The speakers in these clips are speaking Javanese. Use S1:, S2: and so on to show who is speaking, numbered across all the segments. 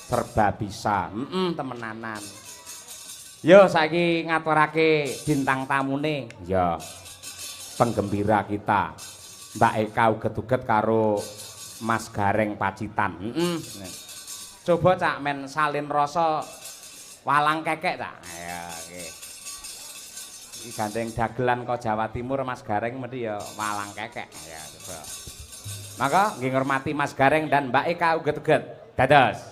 S1: Serba bisa. Temenanan. Yo saiki ngaturake bintang tamune. Ya. Penggembira kita. Mbak Eka uget-uget karo Mas Gareng Pacitan. Coba cak men salin rasa walang kekek cak. Ya nggih. Iki gandeng dagelan kok Jawa Timur Mas Gareng mesti ya walang kekek. Ya coba. Maka nggih ngurmati Mas Gareng dan Mbak Eka uget-uget. Dados.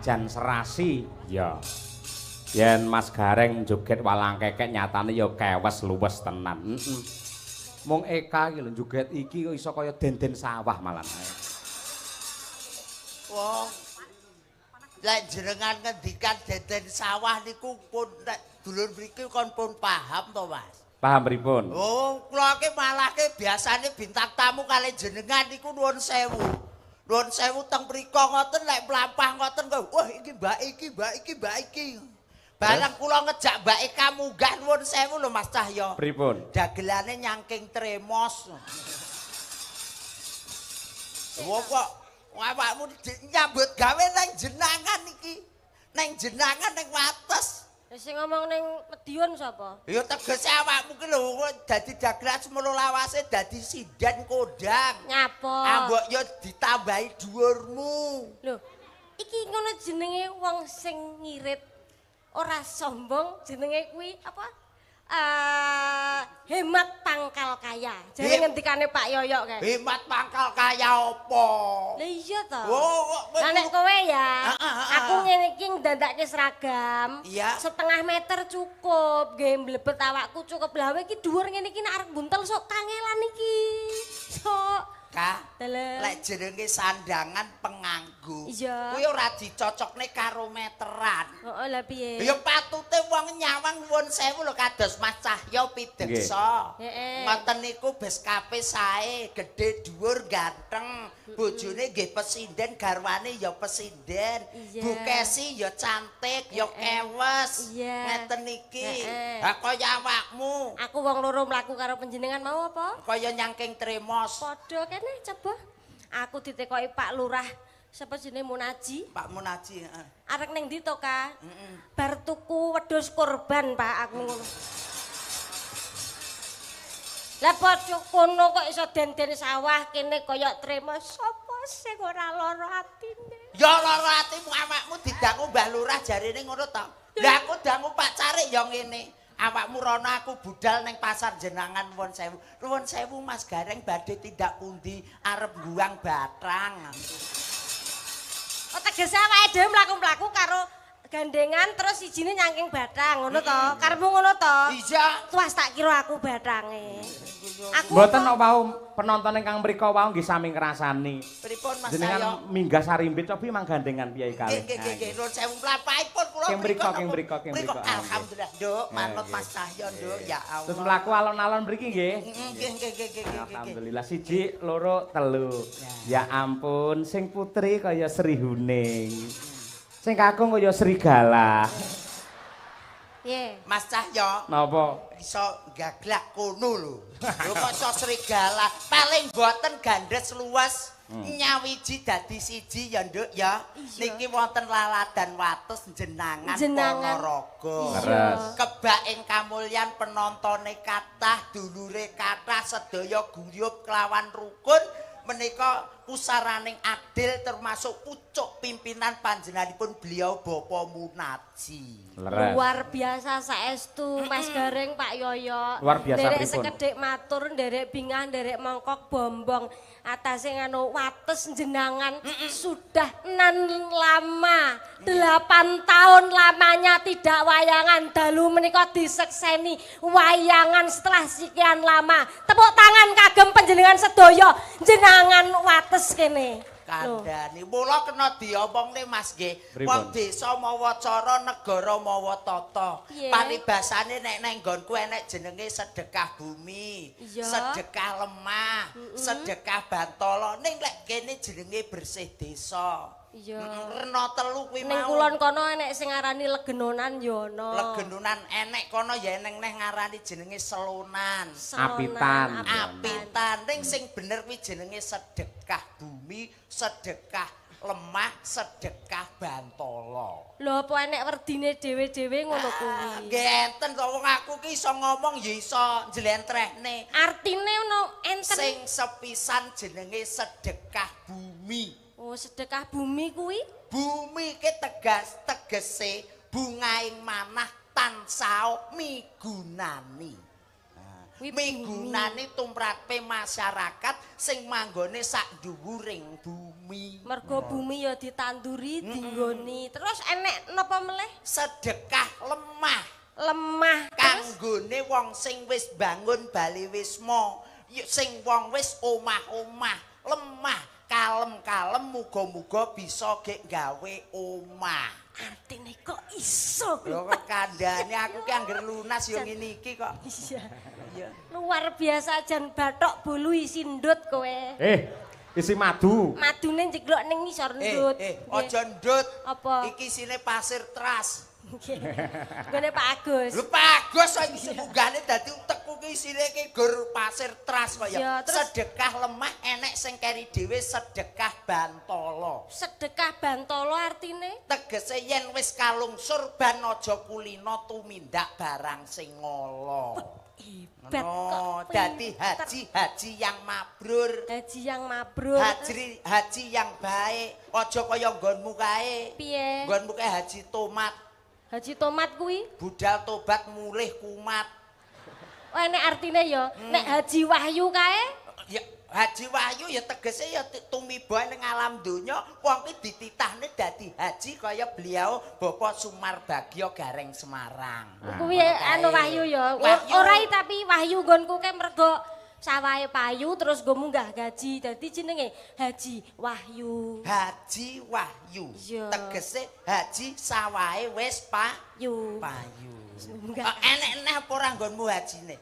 S1: Jan serasi ya yen Mas Gareng joget walang kekek nyatane ya kewes luwes tenan. Mung Eka iki lho joget iki kok iso kaya denden sawah malah.
S2: Wong lek jenengan ngendikan denden sawah niku pun nek dulur mriki kon pun paham to Mas.
S1: Paham pripun?
S2: Oh kula ki malah ki biasane bintang tamu kali jenengan niku nuwun sewu. Nuwun sewu teng mriko ngoten lek mlampah ngoten kok wah iki Mbak iki Mbak iki Mbak iki. Bareng kula ngejak Mbak Eka munggah nuwun sewu lho Mas Cahyo.
S1: Pripun?
S2: Dagelane nyangking tremos. Wong kok awakmu nyambut gawe nang jenangan iki. Nang jenangan nang wates.
S3: Sing ngomong ning Medion sapa?
S2: Ya tegese awakmu ki lho dadi dagelan semono lawase dadi sinden kondang.
S3: Nyapa?
S2: Ambok yo ditambahi dhuwurmu.
S3: Lho, iki ngono jenenge wong sing ngirit. Ora sombong jenenge kuwi apa? Hemat pangkal kaya. Jare ngendikane Pak Yoyok kae.
S2: Hemat pangkal kaya apa?
S3: Lah iya to.
S2: Lah
S3: nek kowe ya, aku ngene iki ndandake seragam. Setengah meter cukup, nggih mlebet awakku cukup. Lah kowe iki dhuwur ngene iki nek arep buntel sok kangelan iki. Sok
S2: Kak, lek jenenge sandangan penganggo.
S3: Iya.
S2: Kuwi ora dicocokne karo meteran.
S3: Oh lah piye?
S2: Ya patute wong nyawang nuwun sewu lho kados Mas Cahyo Pideksa. Ngoten niku beskape sae, gedhe dhuwur ganteng. Bojone nggih pesinden, garwane ya pesinden. Bu Kesi ya cantik, ya kewes. Ngeten iki. Ha kaya awakmu.
S3: Aku wong loro mlaku karo panjenengan mau apa?
S2: Kaya nyangking tremos.
S3: Padha kene coba. Aku ditekoki Pak Lurah. Sapa jenenge Munaji?
S2: Pak Munaji, heeh.
S3: Arek ning ndi to, Kak? Bar tuku wedhus kurban, Pak, aku ngono. Lah padha kono kok iso den-den sawah kene kaya tremos. Sapa sing ora lara atine?
S2: Ya lara atimu awakmu didangu Mbah Lurah jarine ngono to. Lah aku dangu Pak Carik ya ngene. Awakmu rono aku budal ning pasar jenangan Nuwun Sewu. Nuwun Sewu Mas Gareng badhe tindak pundi arep buang batang.
S3: Oh tegese awake dhewe mlaku-mlaku karo gandengan terus sijine nyangking batang ngono to. Karepmu ngono to?
S2: Iya.
S3: Tuas tak kira aku batange. Aku
S1: Mboten kok wau penonton ingkang mriko wau nggih sami ngrasani.
S2: Pripun Mas Ayo?
S1: Jenengan minggah sarimbit cobi manggandengan piye kalih.
S2: Nggih Nuwun Sewu mlapahipun kula
S1: mriko.
S2: Alhamdulillah, Nduk. Manut Mas Cahyo, Nduk. Ya Allah.
S1: Terus mlaku alon-alon mriki nggih.
S2: Nggih.
S1: Alhamdulillah siji, loro, telu. Ya ampun, sing putri kaya Sri Huning. Sing kakung kaya serigala.
S3: Piye?
S2: Mas Cahyo.
S1: Napa?
S2: Iso gaglak kono lho. Lho kok iso serigala. Paling boten gandes luas. Nyawiji dadi siji ya Nduk ya. Niki wonten laladan wates jenangan Ponorogo. Kebak ing kamulyan penontone kathah, dulure kathah, sedaya guyub kelawan rukun. Menika pusaraning adil termasuk pucuk pimpinan panjenenganipun beliau Bapak Munaji.
S3: Luar biasa saestu Mas Gareng Pak Yoyo.
S1: Luar biasa
S3: Nderek
S1: pripun?
S3: sekedhik matur, nderek bingah, nderek mongkok bombong. Atase nganu wates jenangan sudah nan lama 8 tahun lamanya tidak wayangan dalu menika disekseni wayangan setelah sekian lama. Tepuk tangan kagem panjenengan sedaya jenangan wates kene.
S2: Kandhani mula kena diomongne Mas nggih. Wong desa mawa cara, negara mawa tata. Paribasane nek nang nggonku enek jenenge sedekah bumi, sedekah lemah, sedekah bantala. Ning lek kene jenenge bersih desa.
S3: Iya.
S2: Rena telu kuwi mau.
S3: Ning kulon kono enek sing ngarani legenonan ya ana.
S2: Legenonan enek kono ya eneng neh ngarani jenenge selonan.
S1: Apitan.
S2: Ning sing bener kuwi jenenge sedekah bumi, sedekah lemah, sedekah bantala.
S3: Lho apa enek werdine dhewe-dhewe ngono kuwi.
S2: Nggih enten to wong aku ki iso ngomong ya iso njlentrehne.
S3: Artine ono enten
S2: Sing sepisan jenenge sedekah bumi.
S3: Oh, sedekah bumi kuwi?
S2: Bumi ki tegese bungaing manah tansah migunani. Migunani tumrape masyarakat sing manggone sak dhuwuring bumi.
S3: Mergo bumi ya ditanduri, dinggoni. Terus enek napa meneh?
S2: Sedekah lemah.
S3: Lemah.
S2: Kanggone wong sing wis bangun bali wisma, sing wong wis omah-omah, lemah. Kalem-kalem muga-muga bisa gek gawe omah.
S3: Artine kok iso kuwi.
S2: Lho kok kandhane aku ki angger lunas ya ngene iki kok.
S3: Iya. Luar biasa jan bathok bolu isi ndut kowe.
S1: Isi madu.
S3: Madune njeglok ning ngisor ndut.
S2: Aja ndut.
S3: Apa?
S2: Iki isine pasir tras.
S3: Gone Pak Agus.
S2: Lho Pak Agus iki munggane dadi utekku ki isine ki gur pasir tras kok ya. Sedekah lemah enek sing keri dhewe sedekah bantala.
S3: Sedekah bantala artine?
S2: Tegese yen wis kalungsur ban aja kulina tumindak barang sing ngala.
S3: Hebat kok.
S2: Dadi haji yang mabrur.
S3: Haji yang mabrur.
S2: Haji yang baik. Aja kaya nggonmu kae.
S3: Piye?
S2: Nggonmu kae haji tomat.
S3: Haji tomat kuwi?
S2: Budal tobat mulih kumat.
S3: Oh enek artine ya. Nek Haji Wahyu kae?
S2: Ya Haji Wahyu ya tegese ya tumiba ning alam donya wong ki dititahne dadi haji kaya beliau Bapak Sumar Bagyo Gareng Semarang.
S3: Kuwi anu Wahyu ya. Ora tapi Wahyu nggonku ke mergo sawahe payu terus nggo munggah gaji. Dadi jenenge Haji Wahyu.
S2: Haji Wahyu. Tegese haji sawahe wis payu. Enek neh apa ora nggonmu hajine?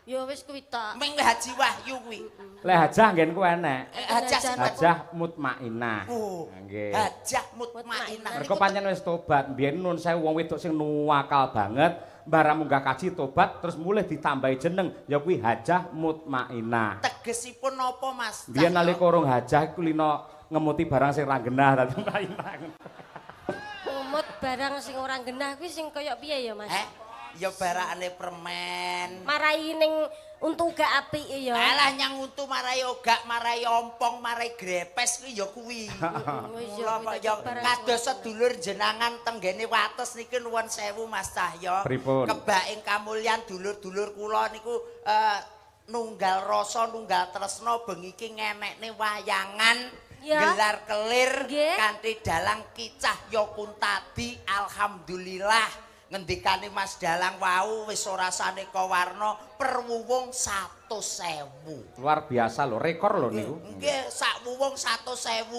S3: Ya wis kuwi tok.
S2: Ming Haji Wahyu kuwi.
S1: Lek hajah nggenku enek.
S2: Hajah
S1: mutmainah.
S2: Nggih. Hajah mutmainah.
S1: Mergo pancen wis tobat, mbiyen nun sewu wong wedok sing nuwakal banget, barang munggah kaji tobat terus mulih ditambahi jeneng, ya kuwi hajah mutmainah.
S2: Tegesipun napa, Mas?
S1: Mbiyen nalika urung hajah iku lino ngemuti barang sing ra genah dadi mutmainah.
S3: Ngumut barang sing ora genah kuwi sing kaya piye ya, Mas?
S2: Ya barakane permen.
S3: Marai ning untu gak apik ya.
S2: Alah nyang untu marai ogak, marai ompong, marai grepes kuwi ya kuwi. Ya kados sedulur jenangan tenggene wates niki nuwun sewu Mas Cahya. Kebaking kamulyan dulur-dulur kula niku nunggal rasa, nunggal tresna bengi iki ngenekne wayangan gelar kelir kanthi dalang Kicah Yokuntadi. Alhamdulillah. Ngendikane Mas Dalang wau wis ora saneka warna perwuwung 100.000.
S1: Luar biasa lho, rekor lho niku.
S2: Nggih, sak wuwung 100.000.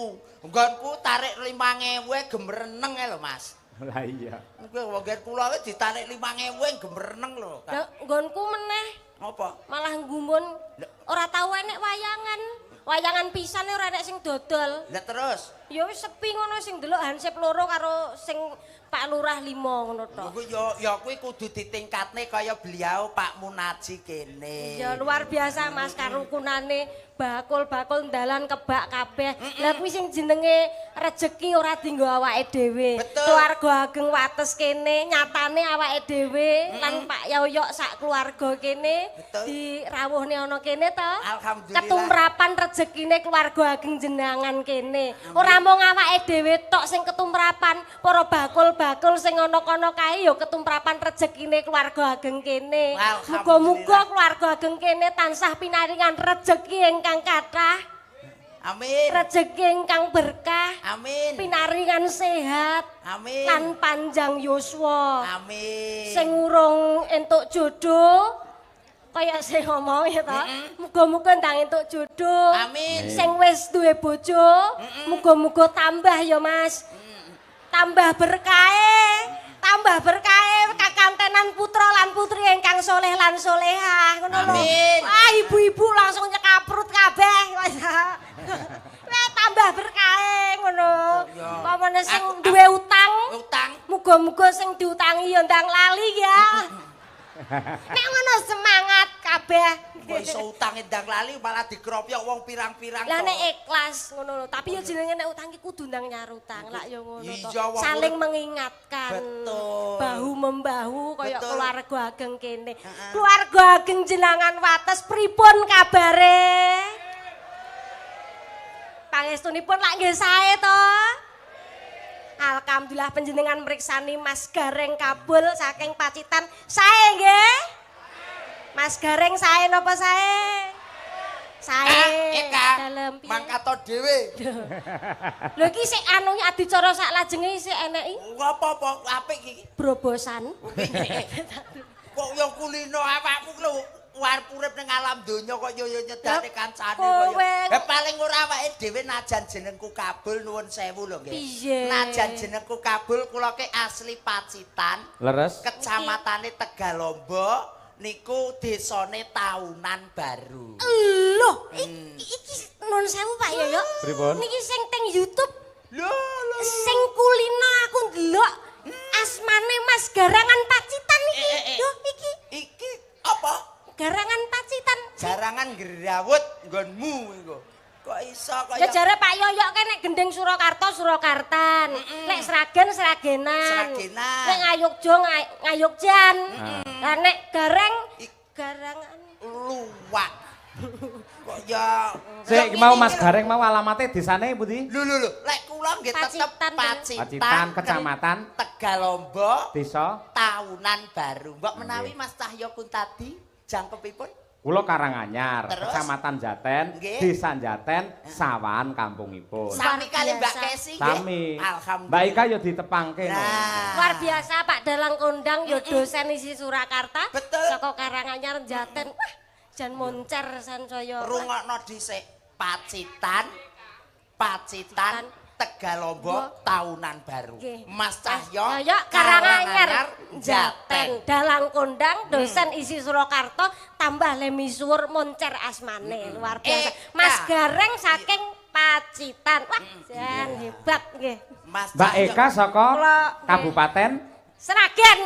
S2: Nggonku tarik 5.000 gemreneng lho, Mas.
S1: Lah iya.
S2: Nggih, wong kula wis ditarik 5.000 gemreneng lho.
S3: Nggonku meneh.
S2: Apa?
S3: Malah nggumun ora tau enek wayangan. Wayangan pisan ora enek sing dodol.
S2: Lah terus?
S3: Ya wis sepi ngono sing delok hansip loro karo sing Pak Lurah 5 ngono tok.
S2: Ya kuwi kudu ditingkatne kaya beliau Pak Munaji kene.
S3: Ya luar biasa Mas karukunane bakul-bakul dalan kebak kabeh. Lah kuwi sing jenenge rejeki ora dienggo awake dhewe. Keluarga ageng wates kene nyatane awake dhewe lan Pak Yoyok sak keluarga kene dirawuhne ana kene to.
S2: Alhamdulillah.
S3: Ketumrapan rejekine keluarga ageng jenengan kene. Ora mung awake dhewe tok sing ketumrapan, para bakul-bakul sing ana kono kae ya ketumrapan rejekine keluarga ageng kene. Muga-muga keluarga ageng kene tansah pinaringan rejeki ingkang kathah.
S2: Amin.
S3: Rejeki ingkang berkah.
S2: Amin.
S3: Pinaringan sehat.
S2: Amin.
S3: Lan panjang yuswa.
S2: Amin.
S3: Sing urung entuk jodoh kaya sing ngomong ya ta. Muga-muga ndang entuk jodoh.
S2: Amin.
S3: Sing wis duwe bojo, muga-muga tambah ya Mas. Tambah berkahe. Tambah berkahe kakantenan putra lan putri ingkang soleh lan solehah ngono lho. Ah ibu-ibu langsung nyekaprut kabeh. Wah tambah berkahe ngono. Pamane sing duwe utang, muga-muga sing diutangi ya ndang lali ya. Nek ngono semangat kabeh.
S2: Kok iso utang ndang lali malah dikropyok wong pirang-pirang.
S3: Lah nek ikhlas ngono lho, tapi ya jenenge nek utang ki kudu ndang nyarutang. Lah ya ngono to. Saling mengingatkan.
S2: Betul.
S3: Bahu membahu kaya keluarga ageng kene. Keluarga ageng jenengan wates pripun kabare? Pangestunipun lak nggih sae to? Alhamdulillah panjenengan mriksani Mas Gareng kabul saking Pacitan. Sae nggih? Mas Gareng sae napa sae? Sae.
S2: Dalem piye? Mangkato dhewe.
S3: Lho iki sik anu adicara sak lajenge sik eneki.
S2: Apa-apa apik iki?
S3: Brobosan.
S2: Kok yo kulino awakmu lho. Warep urip ning alam donya kok yo nyedane kancane kok. Paling ora awake dhewe najan jenengku Kabul nuwun sewu lho nggih. Najan jenengku Kabul kula ki asli Pacitan.
S1: Leres.
S2: Kecamatane Tegalombo niku desane Taunan Baru.
S3: Lho, iki nuwun sewu Pak Yoyo.
S1: Pripun?
S3: Niki sing teng YouTube.
S2: Lho.
S3: Sing kulino aku ndelok asmane Mas Garangan Pacitan iki. Yo iki.
S2: Iki apa?
S3: Garangan Pacitan.
S2: Jarangan Grawut nggonmu iku. Kok iso kaya
S3: Ya jare Pak Yoyok kan nek gendeng Surakarta Surakartan. Nek Sragen Sragenan. Nek Ngayogja Ngayogjan. Lah nek Gareng Garangan
S2: luwak. Kok ya
S1: Sik mau Mas Gareng mau alamate desane pundi?
S2: Lho lek kula nggih tetep
S1: Pacitan Kecamatan
S2: Tegalombo
S1: Desa
S2: Taunan Baru. Mbok menawi Mas Cahya Kuntadi jangkepipun?
S1: Kula Karanganyar, Kecamatan Jaten, Desa Jaten, Sawan kampungipun.
S2: Sami kali Mbak Kesi nggih.
S1: Sami.
S2: Alhamdulillah.
S1: Mbak Ika yo ditepangke.
S3: Luar biasa Pak Dalang Kondang yo dosen isi Surakarta. Saka Karanganyar Jaten. Wah, Jan moncer sansaya.
S2: Rungokno dhisik. Pacitan Tegalombok Taunan Baru. Mas Cahyo
S3: Karanganyar Jaten. Dalang kondang dosen isi Surakarta tambah le misuwur moncer asmane luar biasa. Mas Gareng saking Pacitan. Wah, jan hebat nggih.
S1: Mbak Eka saka Kabupaten
S3: Sragen.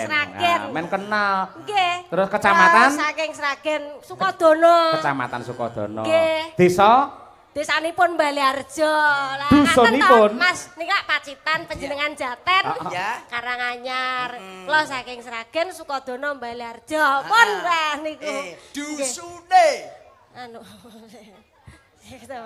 S1: Sragen. Men kenal.
S3: Nggih.
S1: Terus kecamatan
S3: saking Sragen Sukodono.
S1: Kecamatan Sukodono.
S3: Nggih. Desanipun Baliharjo. Lah
S1: dusunipun
S3: Mas nika Pacitan panjenengan Jaten.
S2: Ya.
S3: Karanganyar. Kula saking Sragen Sukodono Baliharjo. Pun niku.
S2: Dusune.
S3: Anu. Gitu.